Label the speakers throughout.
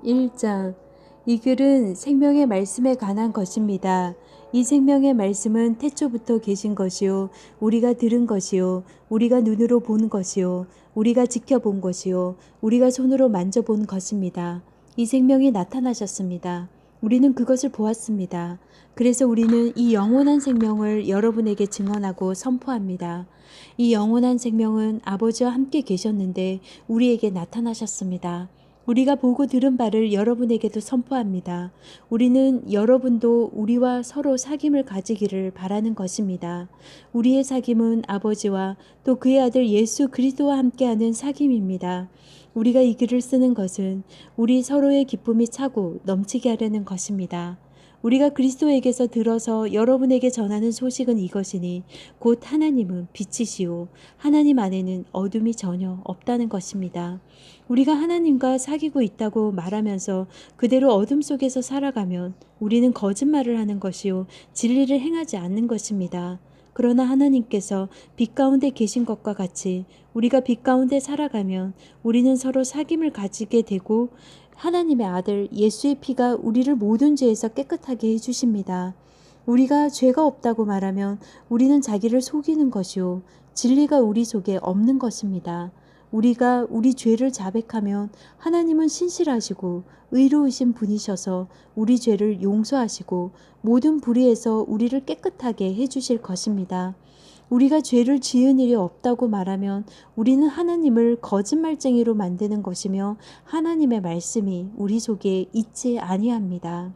Speaker 1: 1장. 이 글은 생명의 말씀에 관한 것입니다. 이 생명의 말씀은 태초부터 계신 것이요 우리가 들은 것이요 우리가 눈으로 본 것이요 우리가 지켜본 것이요 우리가 손으로 만져본 것입니다. 이 생명이 나타나셨습니다. 우리는 그것을 보았습니다. 그래서 우리는 이 영원한 생명을 여러분에게 증언하고 선포합니다. 이 영원한 생명은 아버지와 함께 계셨는데 우리에게 나타나셨습니다. 우리가 보고 들은 바를 여러분에게도 선포합니다. 우리는 여러분도 우리와 서로 사귐을 가지기를 바라는 것입니다. 우리의 사귐은 아버지와 또 그의 아들 예수 그리스도와 함께하는 사귐입니다. 우리가 이 글을 쓰는 것은 우리 서로의 기쁨이 차고 넘치게 하려는 것입니다. 우리가 그리스도에게서 들어서 여러분에게 전하는 소식은 이것이니 곧 하나님은 빛이시오 하나님 안에는 어둠이 전혀 없다는 것입니다. 우리가 하나님과 사귀고 있다고 말하면서 그대로 어둠 속에서 살아가면 우리는 거짓말을 하는 것이요 진리를 행하지 않는 것입니다. 그러나 하나님께서 빛 가운데 계신 것과 같이 우리가 빛 가운데 살아가면 우리는 서로 사귐을 가지게 되고 하나님의 아들 예수의 피가 우리를 모든 죄에서 깨끗하게 해주십니다. 우리가 죄가 없다고 말하면 우리는 자기를 속이는 것이요 진리가 우리 속에 없는 것입니다. 우리가 우리 죄를 자백하면 하나님은 신실하시고 의로우신 분이셔서 우리 죄를 용서하시고 모든 불의에서 우리를 깨끗하게 해주실 것입니다. 우리가 죄를 지은 일이 없다고 말하면 우리는 하나님을 거짓말쟁이로 만드는 것이며 하나님의 말씀이 우리 속에 있지 아니합니다.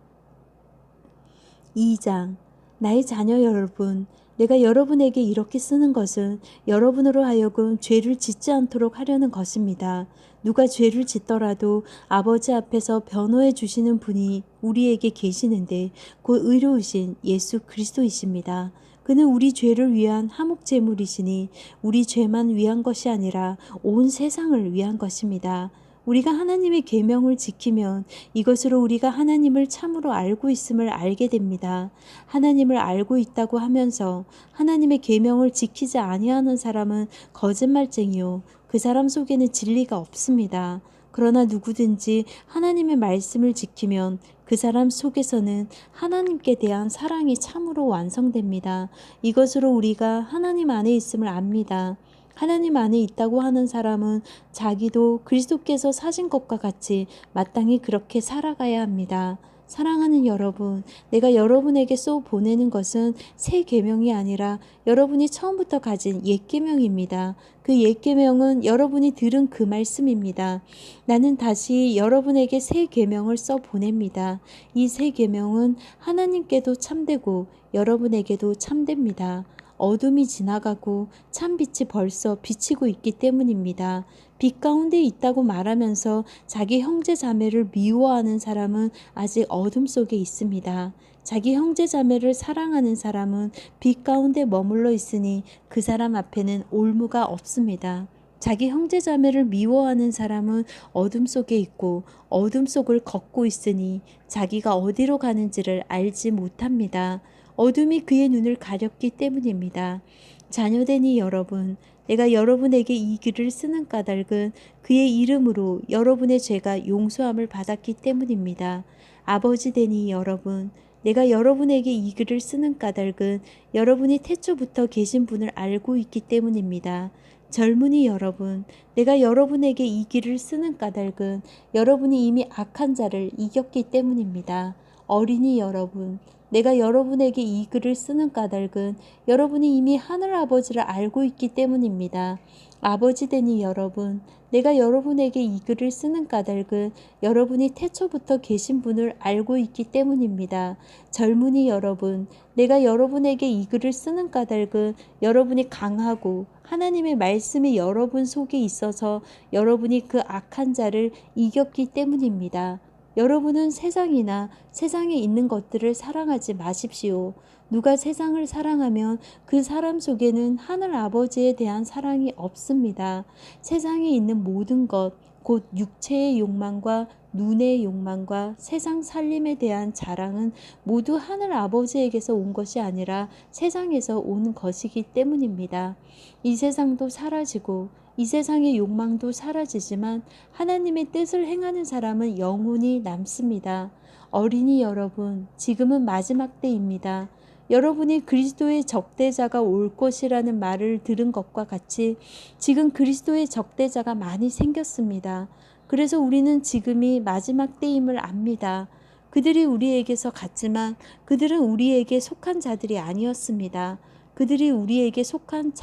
Speaker 1: 2장. 나의 자녀 여러분, 내가 여러분에게 이렇게 쓰는 것은 여러분으로 하여금 죄를 짓지 않도록 하려는 것입니다. 누가 죄를 짓더라도 아버지 앞에서 변호해 주시는 분이 우리에게 계시는데 곧 의로우신 예수 그리스도이십니다. 그는 우리 죄를 위한 화목 제물이시니 우리 죄만 위한 것이 아니라 온 세상을 위한 것입니다. 우리가 하나님의 계명을 지키면 이것으로 우리가 하나님을 참으로 알고 있음을 알게 됩니다. 하나님을 알고 있다고 하면서 하나님의 계명을 지키지 아니하는 사람은 거짓말쟁이요 그 사람 속에는 진리가 없습니다. 그러나 누구든지 하나님의 말씀을 지키면 그 사람 속에서는 하나님께 대한 사랑이 참으로 완성됩니다. 이것으로 우리가 하나님 안에 있음을 압니다. 하나님 안에 있다고 하는 사람은 자기도 그리스도께서 사신 것과 같이 마땅히 그렇게 살아가야 합니다. 사랑하는 여러분, 내가 여러분에게 쏘 보내는 것은 새 계명이 아니라 여러분이 처음부터 가진 옛 계명입니다. 그 옛 계명은 여러분이 들은 그 말씀입니다. 나는 다시 여러분에게 새 계명을 써 보냅니다. 이 새 계명은 하나님께도 참되고 여러분에게도 참됩니다. 어둠이 지나가고 참빛이 벌써 비치고 있기 때문입니다. 빛 가운데 있다고 말하면서 자기 형제 자매를 미워하는 사람은 아직 어둠 속에 있습니다. 자기 형제 자매를 사랑하는 사람은 빛 가운데 머물러 있으니 그 사람 앞에는 올무가 없습니다. 자기 형제 자매를 미워하는 사람은 어둠 속에 있고 어둠 속을 걷고 있으니 자기가 어디로 가는지를 알지 못합니다. 어둠이 그의 눈을 가렸기 때문입니다. 자녀되니 여러분, 내가 여러분에게 이 글을 쓰는 까닭은 그의 이름으로 여러분의 죄가 용서함을 받았기 때문입니다. 아버지 되니 여러분, 내가 여러분에게 이 글을 쓰는 까닭은 여러분이 태초부터 계신 분을 알고 있기 때문입니다. 젊은이 여러분, 내가 여러분에게 이 글을 쓰는 까닭은 여러분이 이미 악한 자를 이겼기 때문입니다. 어린이 여러분, 내가 여러분에게 이 글을 쓰는 까닭은 여러분이 이미 하늘 아버지를 알고 있기 때문입니다. 아버지 되니 여러분, 내가 여러분에게 이 글을 쓰는 까닭은 여러분이 태초부터 계신 분을 알고 있기 때문입니다. 젊은이 여러분, 내가 여러분에게 이 글을 쓰는 까닭은 여러분이 강하고 하나님의 말씀이 여러분 속에 있어서 여러분이 그 악한 자를 이겼기 때문입니다. 여러분은 세상이나 세상에 있는 것들을 사랑하지 마십시오. 누가 세상을 사랑하면 그 사람 속에는 하늘 아버지에 대한 사랑이 없습니다. 세상에 있는 모든 것, 곧 육체의 욕망과 눈의 욕망과 세상 살림에 대한 자랑은 모두 하늘 아버지에게서 온 것이 아니라 세상에서 온 것이기 때문입니다. 이 세상도 사라지고 이 세상의 욕망도 사라지지만 하나님의 뜻을 행하는 사람은 영원히 남습니다. 어린이 여러분, 지금은 마지막 때입니다. 여러분이 그리스도의 적대자가 올 것이라는 말을 들은 것과 같이 지금 그리스도의 적대자가 많이 생겼습니다. 그래서 우리는 지금이 마지막 때임을 압니다. 그들이 우리에게서 갔지만 그들은 우리에게 속한 자들이 아니었습니다. 그들이 우리에게 속한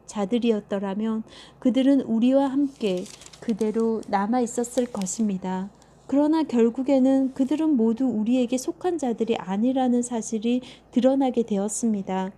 Speaker 1: 자들이었더라면 그들은 우리와 함께 그대로 남아 있었을 것입니다. 그러나 결국에는 그들은 모두 우리에게 속한 자들이 아니라는 사실이 드러나게 되었습니다.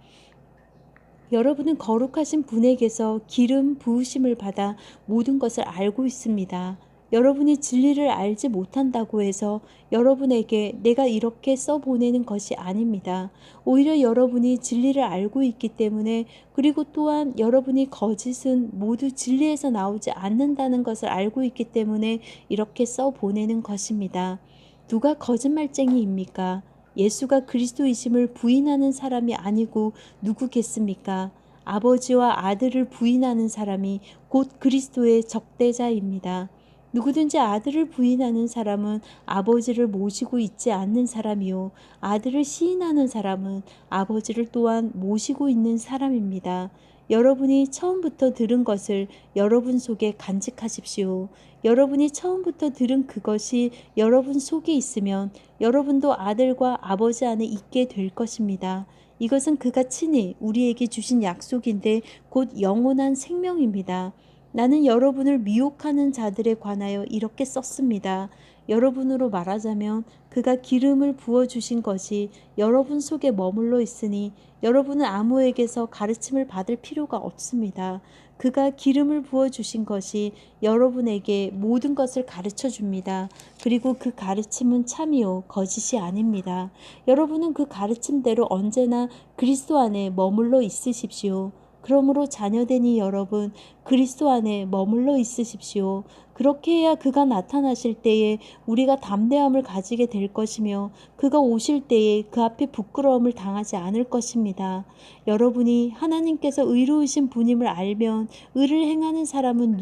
Speaker 1: 여러분은 거룩하신 분에게서 기름 부으심을 받아 모든 것을 알고 있습니다. 여러분이 진리를 알지 못한다고 해서 여러분에게 내가 이렇게 써보내는 것이 아닙니다. 오히려 여러분이 진리를 알고 있기 때문에, 그리고 또한 여러분이 거짓은 모두 진리에서 나오지 않는다는 것을 알고 있기 때문에 이렇게 써보내는 것입니다. 누가 거짓말쟁이입니까? 예수가 그리스도이심을 부인하는 사람이 아니고 누구겠습니까? 아버지와 아들을 부인하는 사람이 곧 그리스도의 적대자입니다. 누구든지 아들을 부인하는 사람은 아버지를 모시고 있지 않는 사람이요, 아들을 시인하는 사람은 아버지를 또한 모시고 있는 사람입니다. 여러분이 처음부터 들은 것을 여러분 속에 간직하십시오. 여러분이 처음부터 들은 그것이 여러분 속에 있으면 여러분도 아들과 아버지 안에 있게 될 것입니다. 이것은 그가 친히 우리에게 주신 약속인데 곧 영원한 생명입니다. 나는 여러분을 미혹하는 자들에 관하여 이렇게 썼습니다. 여러분으로 말하자면 그가 기름을 부어주신 것이 여러분 속에 머물러 있으니 여러분은 아무에게서 가르침을 받을 필요가 없습니다. 그가 기름을 부어주신 것이 여러분에게 모든 것을 가르쳐 줍니다. 그리고 그 가르침은 참이요 거짓이 아닙니다. 여러분은 그 가르침대로 언제나 그리스도 안에 머물러 있으십시오. 그러므로 자녀되니 여러분, 그리스도 안에 머물러 있으십시오. 그렇게 해야 그가 나타나실 때에 우리가 담대함을 가지게 될 것이며 그가 오실 때에 그 앞에 부끄러움을 당하지 않을 것입니다. 여러분이 하나님께서 의로우신 분임을 알면 의를 행하는 사람은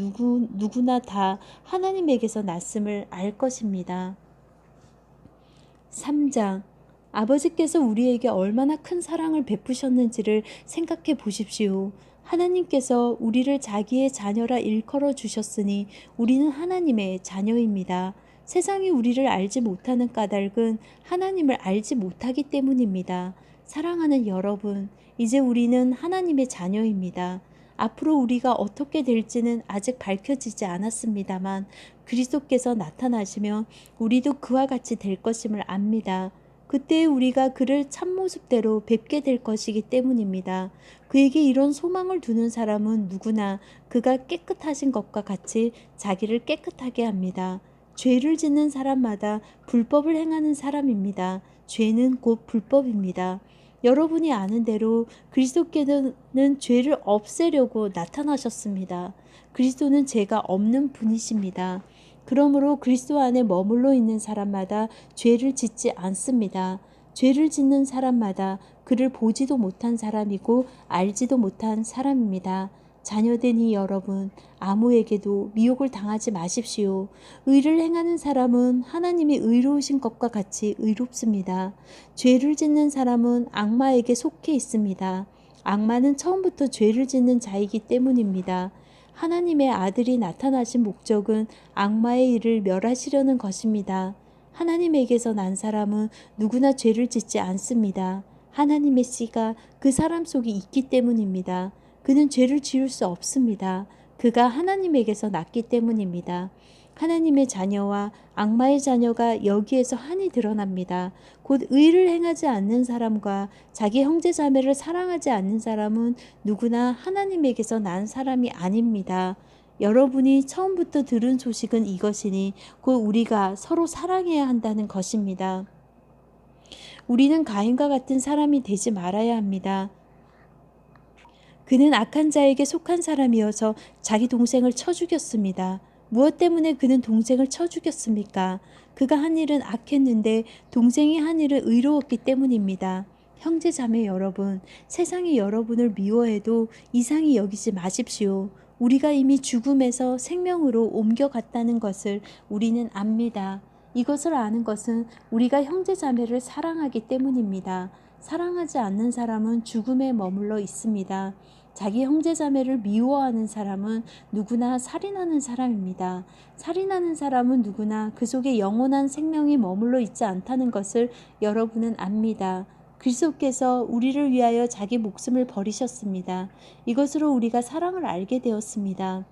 Speaker 1: 누구나 다 하나님에게서 났음을 알 것입니다. 3장. 아버지께서 우리에게 얼마나 큰 사랑을 베푸셨는지를 생각해 보십시오. 하나님께서 우리를 자기의 자녀라 일컬어 주셨으니 우리는 하나님의 자녀입니다. 세상이 우리를 알지 못하는 까닭은 하나님을 알지 못하기 때문입니다. 사랑하는 여러분, 이제 우리는 하나님의 자녀입니다. 앞으로 우리가 어떻게 될지는 아직 밝혀지지 않았습니다만 그리스도께서 나타나시면 우리도 그와 같이 될 것임을 압니다. 그때 우리가 그를 참모습대로 뵙게 될 것이기 때문입니다. 그에게 이런 소망을 두는 사람은 누구나 그가 깨끗하신 것과 같이 자기를 깨끗하게 합니다. 죄를 짓는 사람마다 불법을 행하는 사람입니다. 죄는 곧 불법입니다. 여러분이 아는 대로 그리스도께서는 죄를 없애려고 나타나셨습니다. 그리스도는 죄가 없는 분이십니다. 그러므로 그리스도 안에 머물러 있는 사람마다 죄를 짓지 않습니다. 죄를 짓는 사람마다 그를 보지도 못한 사람이고 알지도 못한 사람입니다. 자녀되니 여러분, 아무에게도 미혹을 당하지 마십시오. 의를 행하는 사람은 하나님이 의로우신 것과 같이 의롭습니다. 죄를 짓는 사람은 악마에게 속해 있습니다. 악마는 처음부터 죄를 짓는 자이기 때문입니다. 하나님의 아들이 나타나신 목적은 악마의 일을 멸하시려는 것입니다. 하나님에게서 난 사람은 누구나 죄를 짓지 않습니다. 하나님의 씨가 그 사람 속에 있기 때문입니다. 그는 죄를 지을 수 없습니다. 그가 하나님에게서 났기 때문입니다. 하나님의 자녀와 악마의 자녀가 여기에서 한이 드러납니다. 곧 의를 행하지 않는 사람과 자기 형제 자매를 사랑하지 않는 사람은 누구나 하나님에게서 난 사람이 아닙니다. 여러분이 처음부터 들은 소식은 이것이니 곧 우리가 서로 사랑해야 한다는 것입니다. 우리는 가인과 같은 사람이 되지 말아야 합니다. 그는 악한 자에게 속한 사람이어서 자기 동생을 쳐 죽였습니다. 무엇 때문에 그는 동생을 쳐 죽였습니까? 그가 한 일은 악했는데 동생이 한 일은 의로웠기 때문입니다. 형제 자매 여러분, 세상이 여러분을 미워해도 이상히 여기지 마십시오. 우리가 이미 죽음에서 생명으로 옮겨갔다는 것을 우리는 압니다. 이것을 아는 것은 우리가 형제 자매를 사랑하기 때문입니다. 사랑하지 않는 사람은 죽음에 머물러 있습니다. 자기 형제 자매를 미워하는 사람은 누구나 살인하는 사람입니다. 살인하는 사람은 누구나 그 속에 영원한 생명이 머물러 있지 않다는 것을 여러분은 압니다. 그리스도께서 우리를 위하여 자기 목숨을 버리셨습니다. 이것으로 우리가 사랑을 알게 되었습니다.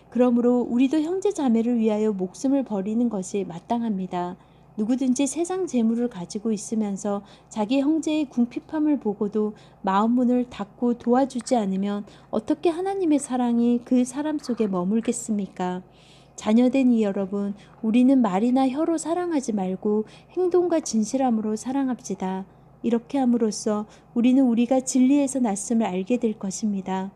Speaker 1: 그러므로 우리도 형제 자매를 위하여 목숨을 버리는 것이 마땅합니다. 누구든지 세상 재물을 가지고 있으면서 자기 형제의 궁핍함을 보고도 마음문을 닫고 도와주지 않으면 어떻게 하나님의 사랑이 그 사람 속에 머물겠습니까? 자녀된 이 여러분, 우리는 말이나 혀로 사랑하지 말고 행동과 진실함으로 사랑합시다. 이렇게 함으로써 우리는 우리가 진리에서 났음을 알게 될 것입니다.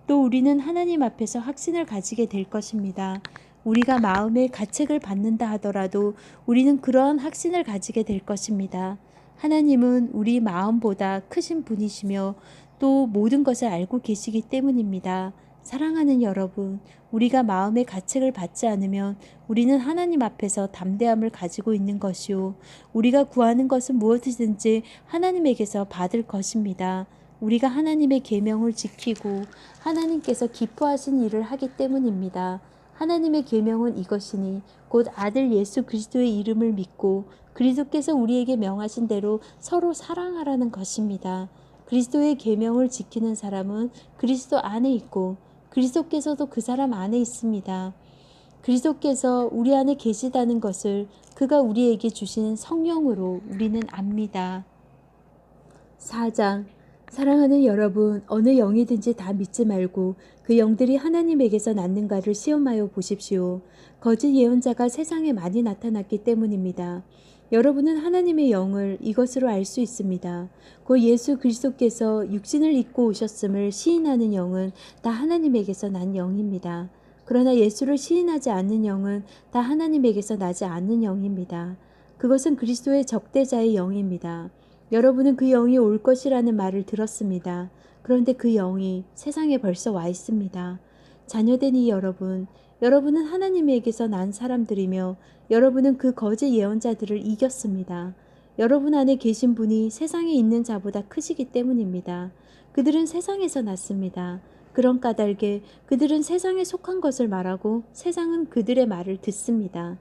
Speaker 1: 또 우리는 하나님 앞에서 확신을 가지게 될 것입니다. 우리가 마음의 가책을 받는다 하더라도 우리는 그러한 확신을 가지게 될 것입니다. 하나님은 우리 마음보다 크신 분이시며 또 모든 것을 알고 계시기 때문입니다. 사랑하는 여러분, 우리가 마음의 가책을 받지 않으면 우리는 하나님 앞에서 담대함을 가지고 있는 것이요. 우리가 구하는 것은 무엇이든지 하나님에게서 받을 것입니다. 우리가 하나님의 계명을 지키고 하나님께서 기뻐하신 일을 하기 때문입니다. 하나님의 계명은 이것이니 곧 아들 예수 그리스도의 이름을 믿고 그리스도께서 우리에게 명하신 대로 서로 사랑하라는 것입니다. 그리스도의 계명을 지키는 사람은 그리스도 안에 있고 그리스도께서도 그 사람 안에 있습니다. 그리스도께서 우리 안에 계시다는 것을 그가 우리에게 주신 성령으로 우리는 압니다. 4장. 사랑하는 여러분, 어느 영이든지 다 믿지 말고 그 영들이 하나님에게서 났는가를 시험하여 보십시오. 거짓 예언자가 세상에 많이 나타났기 때문입니다. 여러분은 하나님의 영을 이것으로 알 수 있습니다. 곧 예수 그리스도께서 육신을 입고 오셨음을 시인하는 영은 다 하나님에게서 난 영입니다. 그러나 예수를 시인하지 않는 영은 다 하나님에게서 나지 않는 영입니다. 그것은 그리스도의 적대자의 영입니다. 여러분은 그 영이 올 것이라는 말을 들었습니다. 그런데 그 영이 세상에 벌써 와 있습니다. 자녀된 이 여러분, 여러분은 하나님에게서 난 사람들이며 여러분은 그 거짓 예언자들을 이겼습니다. 여러분 안에 계신 분이 세상에 있는 자보다 크시기 때문입니다. 그들은 세상에서 났습니다. 그런 까닭에 그들은 세상에 속한 것을 말하고 세상은 그들의 말을 듣습니다.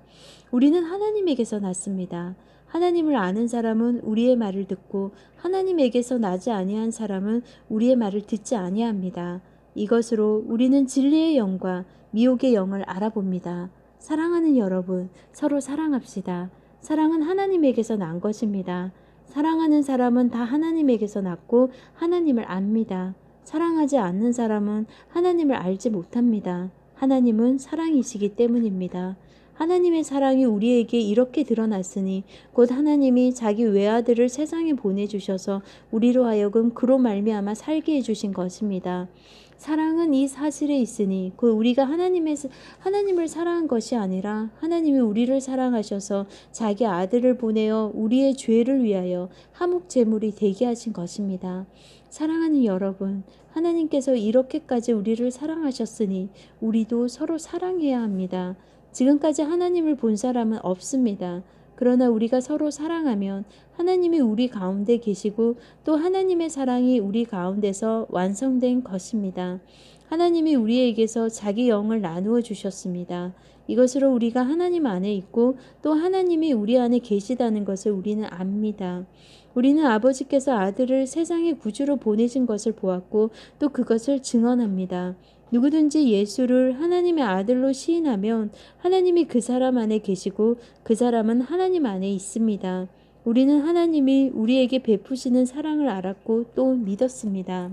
Speaker 1: 우리는 하나님에게서 났습니다. 하나님을 아는 사람은 우리의 말을 듣고 하나님에게서 나지 아니한 사람은 우리의 말을 듣지 아니합니다. 이것으로 우리는 진리의 영과 미혹의 영을 알아봅니다. 사랑하는 여러분, 서로 사랑합시다. 사랑은 하나님에게서 난 것입니다. 사랑하는 사람은 다 하나님에게서 났고 하나님을 압니다. 사랑하지 않는 사람은 하나님을 알지 못합니다. 하나님은 사랑이시기 때문입니다. 하나님의 사랑이 우리에게 이렇게 드러났으니 곧 하나님이 자기 외아들을 세상에 보내주셔서 우리로 하여금 그로 말미암아 살게 해주신 것입니다. 사랑은 이 사실에 있으니 곧 우리가 하나님을 사랑한 것이 아니라 하나님이 우리를 사랑하셔서 자기 아들을 보내어 우리의 죄를 위하여 화목 제물이 되게 하신 것입니다. 사랑하는 여러분, 하나님께서 이렇게까지 우리를 사랑하셨으니 우리도 서로 사랑해야 합니다. 지금까지 하나님을 본 사람은 없습니다. 그러나 우리가 서로 사랑하면 하나님이 우리 가운데 계시고 또 하나님의 사랑이 우리 가운데서 완성된 것입니다. 하나님이 우리에게서 자기 영을 나누어 주셨습니다. 이것으로 우리가 하나님 안에 있고 또 하나님이 우리 안에 계시다는 것을 우리는 압니다. 우리는 아버지께서 아들을 세상의 구주로 보내신 것을 보았고 또 그것을 증언합니다. 누구든지 예수를 하나님의 아들로 시인하면 하나님이 그 사람 안에 계시고 그 사람은 하나님 안에 있습니다. 우리는 하나님이 우리에게 베푸시는 사랑을 알았고 또 믿었습니다.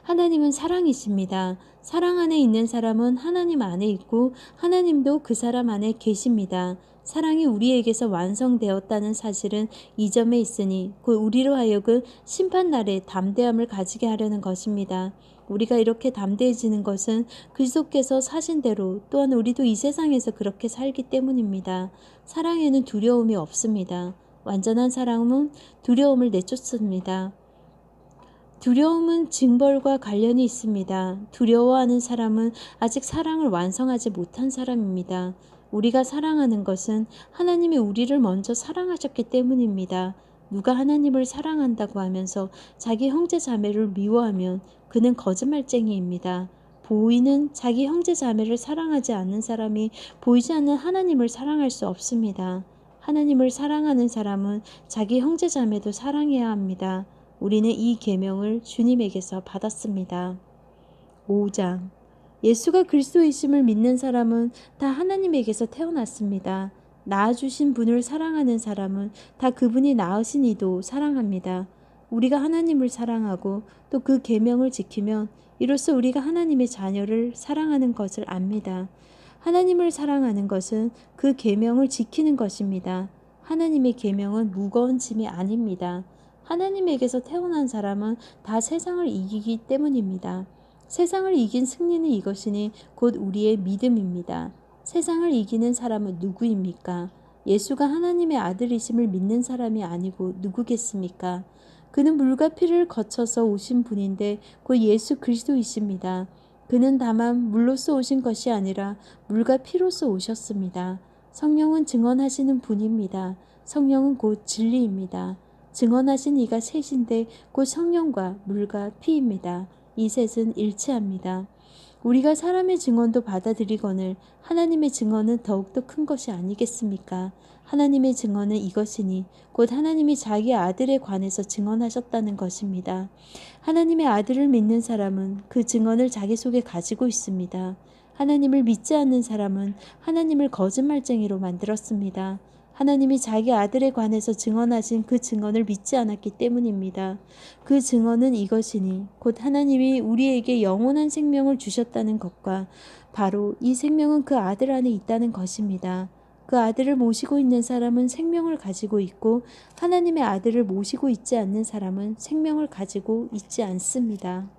Speaker 1: 하나님은 사랑이십니다. 사랑 안에 있는 사람은 하나님 안에 있고 하나님도 그 사람 안에 계십니다. 사랑이 우리에게서 완성되었다는 사실은 이 점에 있으니 곧 우리로 하여금 심판날에 담대함을 가지게 하려는 것입니다. 우리가 이렇게 담대해지는 것은 그리스도께서 사신 대로 또한 우리도 이 세상에서 그렇게 살기 때문입니다. 사랑에는 두려움이 없습니다. 완전한 사랑은 두려움을 내쫓습니다. 두려움은 징벌과 관련이 있습니다. 두려워하는 사람은 아직 사랑을 완성하지 못한 사람입니다. 우리가 사랑하는 것은 하나님이 우리를 먼저 사랑하셨기 때문입니다. 누가 하나님을 사랑한다고 하면서 자기 형제 자매를 미워하면 그는 거짓말쟁이입니다. 보이는 자기 형제 자매를 사랑하지 않는 사람이 보이지 않는 하나님을 사랑할 수 없습니다. 하나님을 사랑하는 사람은 자기 형제 자매도 사랑해야 합니다. 우리는 이 계명을 주님에게서 받았습니다. 5장 예수가 그리스도이심을 믿는 사람은 다 하나님에게서 태어났습니다. 낳아주신 분을 사랑하는 사람은 다 그분이 낳으신 이도 사랑합니다. 우리가 하나님을 사랑하고 또 그 계명을 지키면 이로써 우리가 하나님의 자녀를 사랑하는 것을 압니다. 하나님을 사랑하는 것은 그 계명을 지키는 것입니다. 하나님의 계명은 무거운 짐이 아닙니다. 하나님에게서 태어난 사람은 다 세상을 이기기 때문입니다. 세상을 이긴 승리는 이것이니 곧 우리의 믿음입니다. 세상을 이기는 사람은 누구입니까? 예수가 하나님의 아들이심을 믿는 사람이 아니고 누구겠습니까? 그는 물과 피를 거쳐서 오신 분인데 곧 예수 그리스도이십니다. 그는 다만 물로서 오신 것이 아니라 물과 피로서 오셨습니다. 성령은 증언하시는 분입니다. 성령은 곧 진리입니다. 증언하신 이가 셋인데 곧 성령과 물과 피입니다. 이 셋은 일치합니다. 우리가 사람의 증언도 받아들이거늘 하나님의 증언은 더욱더 큰 것이 아니겠습니까? 하나님의 증언은 이것이니 곧 하나님이 자기 아들에 관해서 증언하셨다는 것입니다. 하나님의 아들을 믿는 사람은 그 증언을 자기 속에 가지고 있습니다. 하나님을 믿지 않는 사람은 하나님을 거짓말쟁이로 만들었습니다. 하나님이 자기 아들에 관해서 증언하신 그 증언을 믿지 않았기 때문입니다. 그 증언은 이것이니 곧 하나님이 우리에게 영원한 생명을 주셨다는 것과 바로 이 생명은 그 아들 안에 있다는 것입니다. 그 아들을 모시고 있는 사람은 생명을 가지고 있고 하나님의 아들을 모시고 있지 않는 사람은 생명을 가지고 있지 않습니다.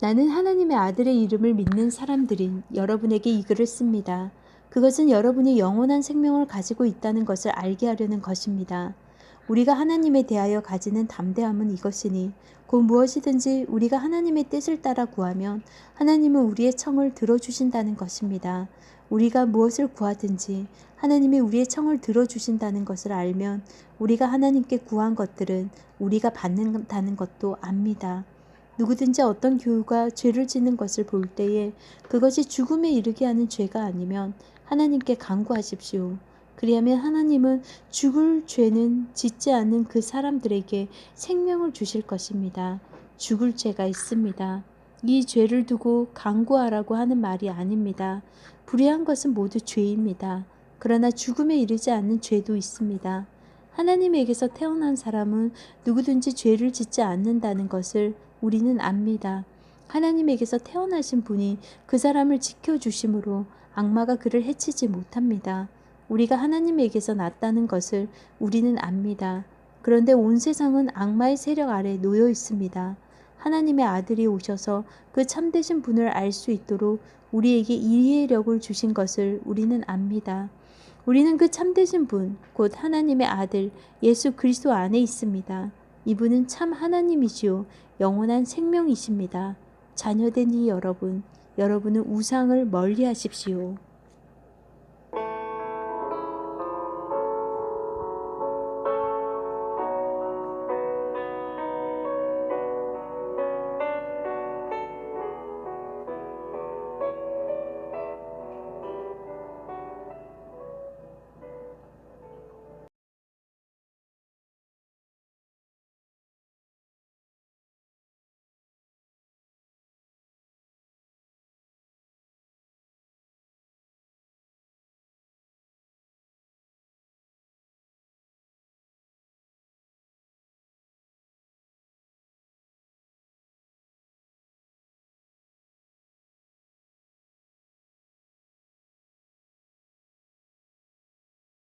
Speaker 1: 나는 하나님의 아들의 이름을 믿는 사람들인 여러분에게 이 글을 씁니다. 그것은 여러분이 영원한 생명을 가지고 있다는 것을 알게 하려는 것입니다. 우리가 하나님에 대하여 가지는 담대함은 이것이니 곧 무엇이든지 우리가 하나님의 뜻을 따라 구하면 하나님은 우리의 청을 들어주신다는 것입니다. 우리가 무엇을 구하든지 하나님이 우리의 청을 들어주신다는 것을 알면 우리가 하나님께 구한 것들은 우리가 받는다는 것도 압니다. 누구든지 어떤 교우가 죄를 짓는 것을 볼 때에 그것이 죽음에 이르게 하는 죄가 아니면 하나님께 간구하십시오. 그리하면 하나님은 죽을 죄는 짓지 않는 그 사람들에게 생명을 주실 것입니다. 죽을 죄가 있습니다. 이 죄를 두고 간구하라고 하는 말이 아닙니다. 불의한 것은 모두 죄입니다. 그러나 죽음에 이르지 않는 죄도 있습니다. 하나님에게서 태어난 사람은 누구든지 죄를 짓지 않는다는 것을 우리는 압니다. 하나님에게서 태어나신 분이 그 사람을 지켜주심으로 악마가 그를 해치지 못합니다. 우리가 하나님에게서 났다는 것을 우리는 압니다. 그런데 온 세상은 악마의 세력 아래 놓여 있습니다. 하나님의 아들이 오셔서 그 참되신 분을 알 수 있도록 우리에게 이해력을 주신 것을 우리는 압니다. 우리는 그 참되신 분, 곧 하나님의 아들 예수 그리스도 안에 있습니다. 이분은 참 하나님이시요 영원한 생명이십니다. 자녀된 이 여러분, 여러분은 우상을 멀리 하십시오.